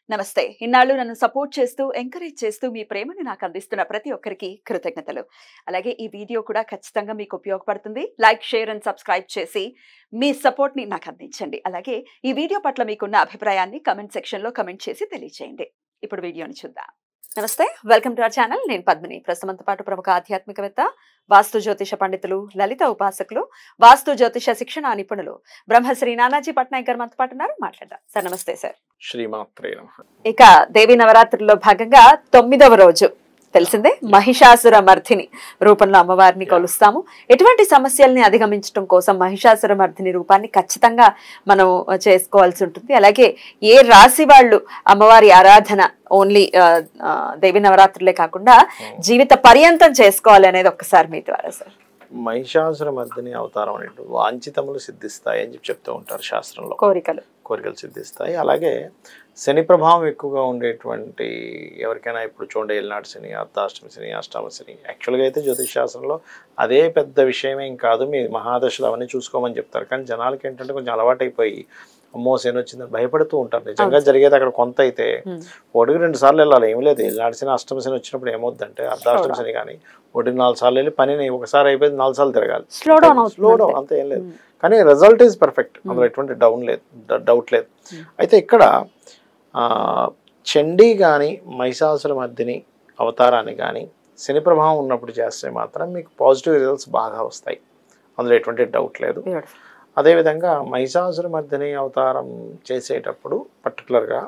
నమస్తే. ఇన్నాళ్ళు నన్ను సపోర్ట్ చేస్తూ, ఎంకరేజ్ చేస్తూ మీ ప్రేమని నాకు అందిస్తున్న ప్రతి ఒక్కరికి కృతజ్ఞతలు. అలాగే ఈ వీడియో కూడా ఖచ్చితంగా మీకు ఉపయోగపడుతుంది. లైక్, షేర్ అండ్ సబ్స్క్రైబ్ చేసి మీ సపోర్ట్‌ని నాకు అందించండి. అలాగే ఈ వీడియో పట్ల మీకున్న అభిప్రాయాన్ని కామెంట్ సెక్షన్‌లో కామెంట్ చేసి తెలియజేయండి. ఇప్పుడు వీడియోని చూద్దాం. నమస్తే, వెల్కమ్ టు అవర్ ఛానల్. నేను పద్మిని. ప్రస్తుతంతో పాటు ప్రముఖ ఆధ్యాత్మికవేత్త, వాస్తు జ్యోతిష పండితులు, లలిత ఉపాసకులు, వాస్తు జ్యోతిష శిక్షణ నిపుణులు బ్రహ్మశ్రీ నానాజీ పట్నాయక్ గారు మనతో పాటు ఉన్నారు. మాట్లాడదాం సార్. నమస్తే సార్. శ్రీమాత్రే నమః. ఇక దేవీ నవరాత్రుల్లో భాగంగా 9వ రోజు తెలిసిందే, మహిషాసుర మర్ధిని రూపంలో అమ్మవారిని కొలుస్తాము. ఎటువంటి సమస్యల్ని అధిగమించడం కోసం మహిషాసుర మర్ధిని రూపాన్ని ఖచ్చితంగా మనం చేసుకోవాల్సి ఉంటుంది. అలాగే ఏ రాశి వాళ్ళు అమ్మవారి ఆరాధన ఓన్లీ దేవీ నవరాత్రులే కాకుండా జీవిత పర్యంతం చేసుకోవాలి అనేది ఒక్కసారి మీ ద్వారా సార్. మహిషాసుర మర్దిని అవతారం అనేటువంటి వాంఛితములు సిద్ధిస్తాయి అని చెప్తూ ఉంటారు శాస్త్రంలో. కోరికలు సిద్ధిస్తాయి. అలాగే శని ప్రభావం ఎక్కువగా ఉండేటువంటి ఎవరికైనా ఇప్పుడు చూడండి, ఏలినాటి శని, అర్ధాష్టమి శని, అష్టామ శని, యాక్చువల్గా అయితే జ్యోతిష్ శాస్త్రంలో అదే పెద్ద విషయమేం కాదు, మీ మహాదశలు అవన్నీ చూసుకోమని చెప్తారు. కానీ జనాలకి ఏంటంటే కొంచెం అలవాటైపోయి అమ్మో శని వచ్చిందని భయపడుతూ ఉంటారు. నిజంగా జరిగేది అక్కడ కొంత అయితే 1-2 సార్లు వెళ్ళాలి, ఏమి లేదు. ఏలినాటి శని, అష్టమ శని వచ్చినప్పుడు ఏమవుద్దంటే అర్ధాష్టమి శని కానీ 1-4 సార్లు వెళ్ళి పనిని ఒకసారి అయిపోయింది 4 సార్లు తిరగాలి. స్లో డౌన్ అంతే, ఏం లేదు. కానీ రిజల్ట్ ఈజ్ పర్ఫెక్ట్, అందులో ఎటువంటి డౌట్ లేదు. అయితే ఇక్కడ చండీ కానీ మహిషాసుర మర్దిని అవతారాన్ని కానీ శని ప్రభావం ఉన్నప్పుడు చేస్తే మాత్రం మీకు పాజిటివ్ రిజల్ట్స్ బాగా వస్తాయి, అందులో ఎటువంటి డౌట్ లేదు. అదేవిధంగా మహిషాసుర మర్దిని అవతారం చేసేటప్పుడు పర్టికులర్గా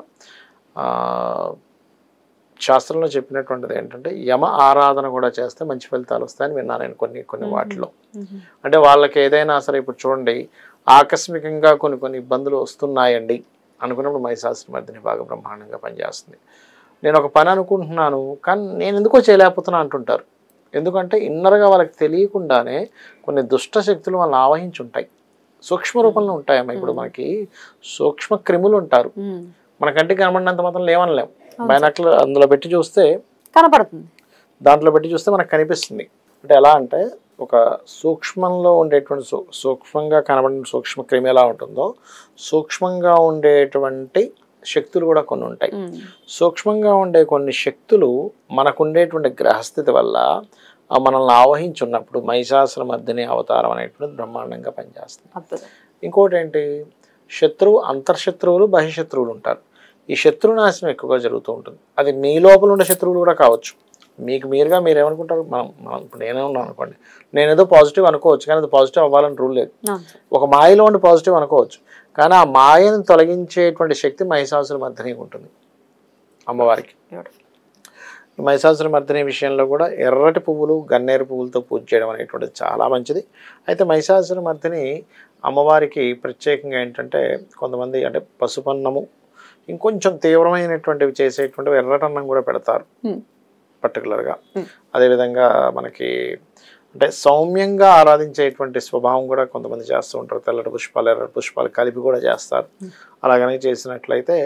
శాస్త్రంలో చెప్పినటువంటిది ఏంటంటే యమ ఆరాధన కూడా చేస్తే మంచి ఫలితాలు వస్తాయని విన్నాను నేను కొన్ని వాటిలో. అంటే వాళ్ళకి ఏదైనా సరే ఇప్పుడు చూడండి, ఆకస్మికంగా కొన్ని ఇబ్బందులు వస్తున్నాయండి అనుకున్నప్పుడు మహిషాసుర మర్దిని బాగా బ్రహ్మాండంగా పనిచేస్తుంది. నేను ఒక పని అనుకుంటున్నాను కానీ నేను ఎందుకో చేయలేకపోతున్నా అంటుంటారు. ఎందుకంటే ఇన్నర్గా వాళ్ళకి తెలియకుండానే కొన్ని దుష్ట శక్తులు వాళ్ళని ఆవహించి ఉంటాయి, సూక్ష్మ రూపంలో ఉంటాయమ్మా. ఇప్పుడు మనకి సూక్ష్మ క్రిములు ఉంటారు, మన కంటికి కనబడినంత మాత్రం లేవనలేం. బైనాక్యులర్ అందులో పెట్టి చూస్తే కనపడుతుంది, దాంట్లో పెట్టి చూస్తే మనకు కనిపిస్తుంది. అంటే ఎలా అంటే ఒక సూక్ష్మంలో ఉండేటువంటి సూక్ష్మంగా కనబడిన సూక్ష్మ క్రిమి ఎలా ఉంటుందో సూక్ష్మంగా ఉండేటువంటి శక్తులు కూడా కొన్ని ఉంటాయి. సూక్ష్మంగా ఉండే కొన్ని శక్తులు మనకు ఉండేటువంటి గ్రహస్థితి వల్ల మనల్ని ఆవహించున్నప్పుడు మహిషాసుర మర్దిని అవతారం అనేటువంటిది బ్రహ్మాండంగా పనిచేస్తుంది. ఇంకోటి ఏంటి, శత్రువు, అంతర్శత్రువులు, బహిశత్రువులు ఉంటారు. ఈ శత్రునాశనం ఎక్కువగా జరుగుతూ ఉంటుంది. అది మీ లోపల ఉండే శత్రువులు కూడా కావచ్చు. మీకు మీరుగా మీరు ఏమనుకుంటారు, మనం ఇప్పుడు నేనే ఉన్నాను అనుకోండి, నేను ఏదో పాజిటివ్ అనుకోవచ్చు కానీ అది పాజిటివ్ అవ్వాలని రూల్ లేదు. ఒక మాయలో ఉండి పాజిటివ్ అనుకోవచ్చు కానీ ఆ మాయను తొలగించేటువంటి శక్తి మహిషాసుర మర్దిని ఉంటుంది అమ్మవారికి. మహిషాసుర మర్దిని విషయంలో కూడా ఎర్రటి పువ్వులు, గన్నేరు పువ్వులతో పూజ చేయడం అనేటువంటిది చాలా మంచిది. అయితే మహిషాసుర మర్దిని అమ్మవారికి ప్రత్యేకంగా ఏంటంటే కొంతమంది అంటే పసుపన్నము, ఇంకొంచెం తీవ్రమైనటువంటివి చేసేటువంటివి ఎర్రటన్నం కూడా పెడతారు పర్టికులర్గా. అదేవిధంగా మనకి అంటే సౌమ్యంగా ఆరాధించేటువంటి స్వభావం కూడా కొంతమంది చేస్తూ ఉంటారు. తెల్లటి పుష్పాలు, ఎర్రటి పుష్పాలు కలిపి కూడా చేస్తారు. అలాగనే చేసినట్లయితే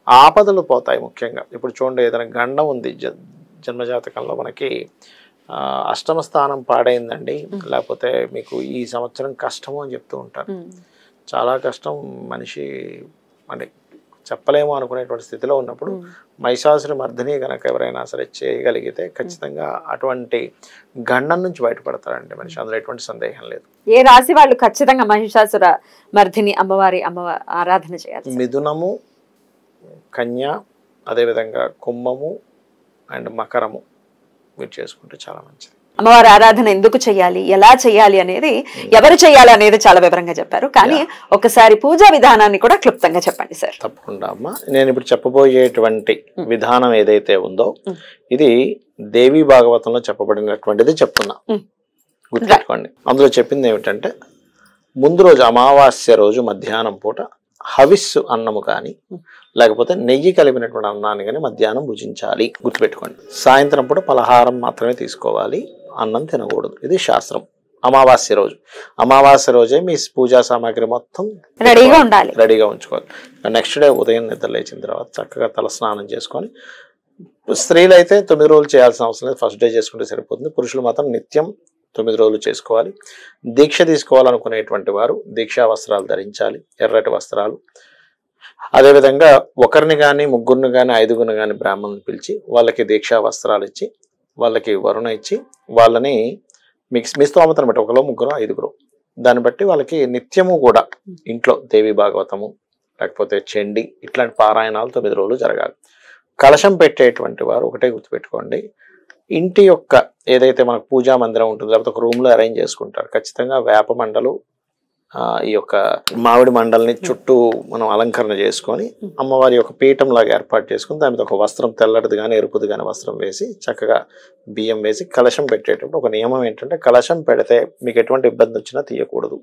ఆపదలు పోతాయి. ముఖ్యంగా ఇప్పుడు చూడండి, ఏదైనా గండం ఉంది జన్మజాతకంలో, మనకి అష్టమ స్థానం పాడైందండి, లేకపోతే మీకు ఈ సంవత్సరం కష్టము అని చెప్తూ ఉంటారు. చాలా కష్టం, మనిషి అంటే చెప్పలేము అనుకునేటువంటి స్థితిలో ఉన్నప్పుడు మహిషాసుర మర్దిని కనుక ఎవరైనా సరే చేయగలిగితే ఖచ్చితంగా అటువంటి గండం నుంచి బయటపడతారండి మనిషి, అందులో ఎటువంటి సందేహం లేదు. ఏ రాశి వాళ్ళు ఖచ్చితంగా మహిషాసుర మర్దిని అమ్మవారి ఆరాధన చేయాలి? మిథునము, కన్య, అదేవిధంగా కుంభము అండ్ మకరము మీరు చేసుకుంటే చాలా మంచిది. అమ్మవారి ఆరాధన ఎందుకు చేయాలి, ఎలా చేయాలి అనేది, ఎవరు చేయాలి అనేది చాలా వివరంగా చెప్పారు. కానీ ఒకసారి పూజా విధానాన్ని కూడా క్లుప్తంగా చెప్పండి సార్. తప్పకుండా అమ్మా. నేను ఇప్పుడు చెప్పబోయేటువంటి విధానం ఏదైతే ఉందో ఇది దేవీ భాగవతంలో చెప్పబడినటువంటిది చెప్తున్నా, గుర్తుపెట్టుకోండి. అందులో చెప్పింది ఏమిటంటే ముందు రోజు అమావాస్య రోజు మధ్యాహ్నం పూట హవిస్సు అన్నము కానీ లేకపోతే నెయ్యి కలిపినటువంటి అన్నాన్ని కానీ మధ్యాహ్నం భుజించాలి, గుర్తుపెట్టుకోండి. సాయంత్రం పూట పలహారం మాత్రమే తీసుకోవాలి, అన్నం తినకూడదు. ఇది శాస్త్రం. అమావాస్య రోజే మీ పూజా సామాగ్రి మొత్తం రెడీగా ఉంచుకోవాలి. నెక్స్ట్ డే ఉదయం నిద్ర లేచిన తర్వాత చక్కగా తల స్నానం చేసుకొని, స్త్రీలు అయితే 9 రోజులు చేయాల్సిన అవసరం లేదు, ఫస్ట్ డే చేసుకుంటే సరిపోతుంది. పురుషులు మాత్రం నిత్యం 9 రోజులు చేసుకోవాలి. దీక్ష తీసుకోవాలనుకునేటువంటి వారు దీక్షా వస్త్రాలు ధరించాలి, ఎర్రటి వస్త్రాలు. అదేవిధంగా ఒకరిని కానీ ముగ్గురిని కానీ ఐదుగురిని కానీ బ్రాహ్మణుని పిలిచి వాళ్ళకి దీక్షా వస్త్రాలు ఇచ్చి వాళ్ళకి వరుణ ఇచ్చి వాళ్ళని మీ స్తోమతను బట్టి ఒకరు ముగ్గురు ఐదుగురు దాన్ని బట్టి వాళ్ళకి నిత్యము కూడా ఇంట్లో దేవి భాగవతము లేకపోతే చండి ఇట్లాంటి పారాయణాలు 9 రోజులు జరగాలి. కలశం పెట్టేటువంటి వారు ఒకటే గుర్తుపెట్టుకోండి, ఇంటి యొక్క ఏదైతే మనకు పూజా మందిరం ఉంటుందో లేకపోతే ఒక రూమ్ లో అరేంజ్ చేసుకుంటారు, ఖచ్చితంగా వేప మండలు ఈ యొక్క మామిడి మండల్ని చుట్టూ మనం అలంకరణ చేసుకొని అమ్మవారి యొక్క పీఠం లాగా ఏర్పాటు చేసుకుని దాని మీద ఒక వస్త్రం తెల్లటిది కానీ ఎరుపుది కానీ వస్త్రం వేసి చక్కగా బియ్యం వేసి కలశం పెట్టేటప్పుడు ఒక నియమం ఏంటంటే కలశం పెడితే మీకు ఎటువంటి ఇబ్బంది వచ్చినా తీయకూడదు.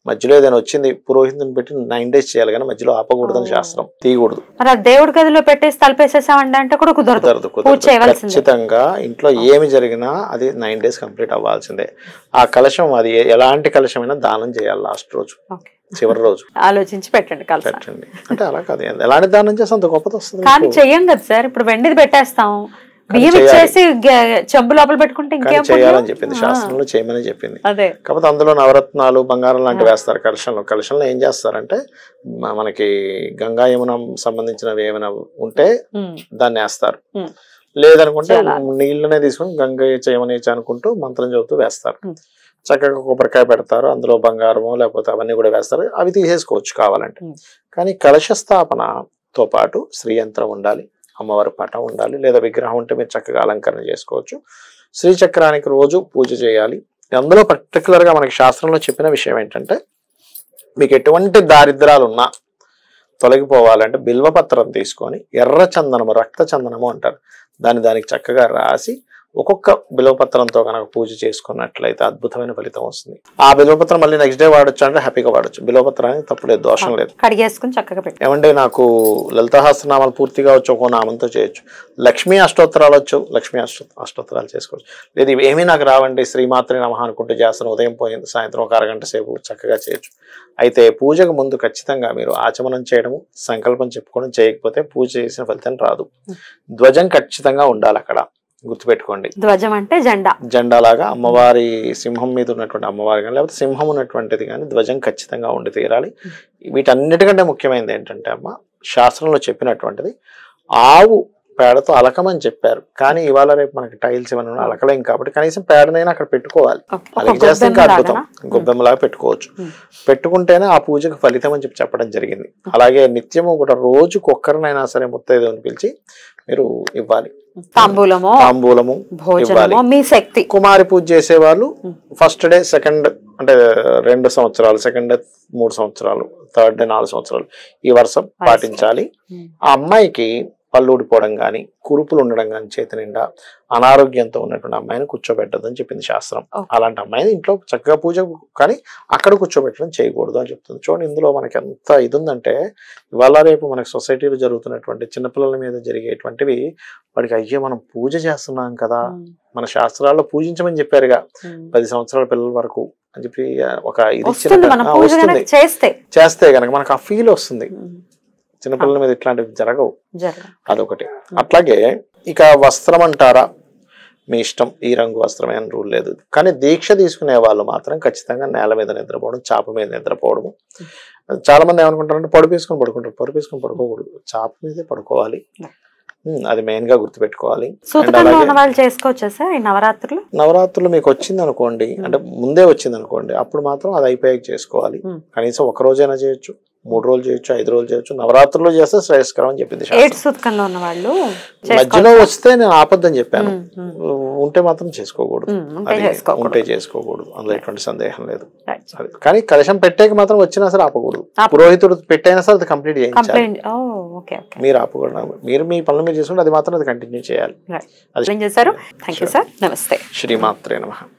మధ్యలో ఏదైనా వచ్చింది పురోహితుని పెట్టి 9 days చేయాలి కానీ మధ్యలో ఆపకూడదని శాస్త్రం, తీయకూడదు. దేవుడి గదిలో పెట్టేసి తలపేసేసామంటే అంటే కూడా కుదరదు. ఖచ్చితంగా ఇంట్లో ఏమి జరిగినా అది 9 days కంప్లీట్ అవ్వాల్సిందే. ఆ కలశం అది ఎలాంటి కలశమైనా దానం చేయాలి లాస్ట్ రోజు, చివరి రోజు ఆలోచించి పెట్టండి. అంటే అలా కాదు, ఎలాంటి దానం చేస్తే అంత గొప్పది వస్తుంది. కానీ చెయ్యం కదా సార్, ఇప్పుడు వెండిది పెట్టేస్తాం, బియ్యం ఇచ్చేసి చెంబు లోపల పెట్టుకుంటే ఇంకేం చేయాలని చెప్పింది శాస్త్రంలో, చేయమని చెప్పింది. కాకపోతే అందులో నవరత్నాలు బంగారం లాంటివి వేస్తారు కలశంలో. కలశంలో ఏం చేస్తారంటే మనకి గంగా యమున సంబంధించినవి ఏమైనా ఉంటే దాన్ని వేస్తారు, లేదనుకుంటే నీళ్ళనే తీసుకుని గంగా చేయమని అనుకుంటూ మంత్రం చదువుతూ వేస్తారు. చక్కగా కొబ్బరికాయ పెడతారు, అందులో బంగారము లేకపోతే అవన్నీ కూడా వేస్తారు, అవి తీసేసుకోవచ్చు కావాలంటే. కానీ కలశ స్థాపనతో పాటు శ్రీయంత్రం ఉండాలి, అమ్మవారి పటం ఉండాలి, లేదా విగ్రహం ఉంటే మీరు చక్కగా అలంకరణ చేసుకోవచ్చు. శ్రీచక్రానికి రోజు పూజ చేయాలి. అందులో పర్టికులర్గా మనకి శాస్త్రంలో చెప్పిన విషయం ఏంటంటే మీకు ఎటువంటి దారిద్రాలు ఉన్నా తొలగిపోవాలంటే బిల్వపత్రం తీసుకొని ఎర్ర చందనము, రక్త చందనము అంటారు, దానికి చక్కగా రాసి ఒక్కొక్క బిల్వపత్రంతో కనుక పూజ చేసుకున్నట్లయితే అద్భుతమైన ఫలితం వస్తుంది. ఆ బిల్వపత్రం మళ్ళీ నెక్స్ట్ డే వాడచ్చు అంటే హ్యాపీగా వాడచ్చు. బిల్వపత్రానికి తప్పులేదు, దోషం లేదు. కడిగేసుకుని చక్కగా పెట్టి ఏమంటే నాకు లలితాసహస్రనామాలు పూర్తిగా వచ్చు, ఒక్కో నామంతో చేయొచ్చు. లక్ష్మీ అష్టోత్తరాలు వచ్చు, లక్ష్మీ అష్టోత్తరాలు చేసుకోవచ్చు. లేదు ఏమీ నాకు రావండి, శ్రీమాత్రే నమః అనుకుంటూ చేస్తాను, ఉదయం పోయింది సాయంత్రం ఒక అరగంట సేపు చక్కగా చేయొచ్చు. అయితే పూజకు ముందు ఖచ్చితంగా మీరు ఆచమనం చేయడము, సంకల్పం చెప్పుకోవడం చేయకపోతే పూజ చేసిన ఫలితం రాదు. ధ్వజం ఖచ్చితంగా ఉండాలి అక్కడ, గుర్తుపెట్టుకోండి. ధ్వజం అంటే జెండా లాగా అమ్మవారి సింహం మీద ఉన్నటువంటి అమ్మవారి కానీ లేకపోతే సింహం ఉన్నటువంటిది కానీ ధ్వజం ఖచ్చితంగా ఉండి తీరాలి. వీటన్నిటికంటే ముఖ్యమైనది ఏంటంటే అమ్మ శాస్త్రంలో చెప్పినటువంటిది ఆవు పేడతో అలకమని చెప్పారు, కానీ ఇవాళ రేపు మనకి టైల్స్ ఏమైనా అలకలేం కాబట్టి కనీసం పేడనైనా అక్కడ పెట్టుకోవాలి. అలాగే చేస్తే ఇంకా అద్భుతం, గొబ్బెమ్మలాగా పెట్టుకోవచ్చు. పెట్టుకుంటేనే ఆ పూజకు ఫలితం అని చెప్పడం జరిగింది. అలాగే నిత్యము కూడా రోజుకు ఒక్కరినైనా సరే ముత్తైదువుని పిలిచి మీరు ఇవ్వాలి, తాంబూలము ఇవ్వాలి. మీ శక్తి. కుమారి పూజ చేసేవాళ్ళు ఫస్ట్ డే, సెకండ్ అంటే 2 సంవత్సరాలు, సెకండ్ డే 3 సంవత్సరాలు, థర్డ్ డే 4 సంవత్సరాలు ఈ వరుస పాటించాలి. ఆ అమ్మాయికి పళ్ళు ఊడిపోవడం కానీ, కురుపులు ఉండడం కానీ, చేతి నిండా అనారోగ్యంతో ఉన్నటువంటి అమ్మాయిని కూర్చోబెట్టదని చెప్పింది శాస్త్రం. అలాంటి అమ్మాయిని ఇంట్లో చక్కగా పూజ కానీ అక్కడ కూర్చోబెట్టడం చేయకూడదు అని చెప్తుంది. చూడండి ఇందులో మనకి ఎంత ఇది ఉందంటే ఇవాళ రేపు మనకి సొసైటీలో జరుగుతున్నటువంటి చిన్నపిల్లల మీద జరిగేటువంటివి వాడికి అయ్యే మనం పూజ చేస్తున్నాం కదా, మన శాస్త్రాల్లో పూజించమని చెప్పారుగా 10 సంవత్సరాల పిల్లల వరకు అని చెప్పి ఒక ఇది వస్తుంది. చేస్తే కనుక మనకు ఆ ఫీల్ వస్తుంది. చిన్నపిల్లల మీద ఇట్లాంటివి జరగవు, అదొకటి. అట్లాగే ఇక వస్త్రం అంటారా మీ ఇష్టం, ఈ రంగు వస్త్రమే అని రూల్ లేదు. కానీ దీక్ష తీసుకునే వాళ్ళు మాత్రం ఖచ్చితంగా నేల మీద నిద్రపోవడం, చాప మీద నిద్రపోవడము. చాలా మంది ఏమనుకుంటారంటే పడుపు వేసుకొని పడుకుంటారు, పడుపు వేసుకొని పడుకోకూడదు, చాప మీదే పడుకోవాలి. అది మెయిన్ గా గుర్తుపెట్టుకోవాలి. నవరాత్రులు మీకు వచ్చింది అనుకోండి, అంటే ముందే వచ్చింది అనుకోండి, అప్పుడు మాత్రం అది అయిపోయాక చేసుకోవాలి. కనీసం 1 రోజైనా చేయొచ్చు, 3 రోజులు చేయొచ్చు, 5 రోజులు చేయొచ్చు. నవరాత్రులు చేస్తే శ్రేయస్కరం అని చెప్పింది. మధ్యలో వస్తే నేను ఆపద్దని చెప్పాను, ఉంటే మాత్రం చేసుకోకూడదు, ఉంటే చేసుకోకూడదు, అందులో ఎటువంటి సందేహం లేదు. కానీ కలశం పెట్టేకి మాత్రం వచ్చినా సరే ఆపకూడదు. పురోహితుడు పెట్టైనా సరే అది కంప్లీట్ చేయించాలి, మీరు ఆపకూడదు. మీరు మీ పనులు మీరు చేసుకుంటే అది మాత్రం అది కంటిన్యూ చేయాలి. నమస్తే. శ్రీమాత్రే నమః.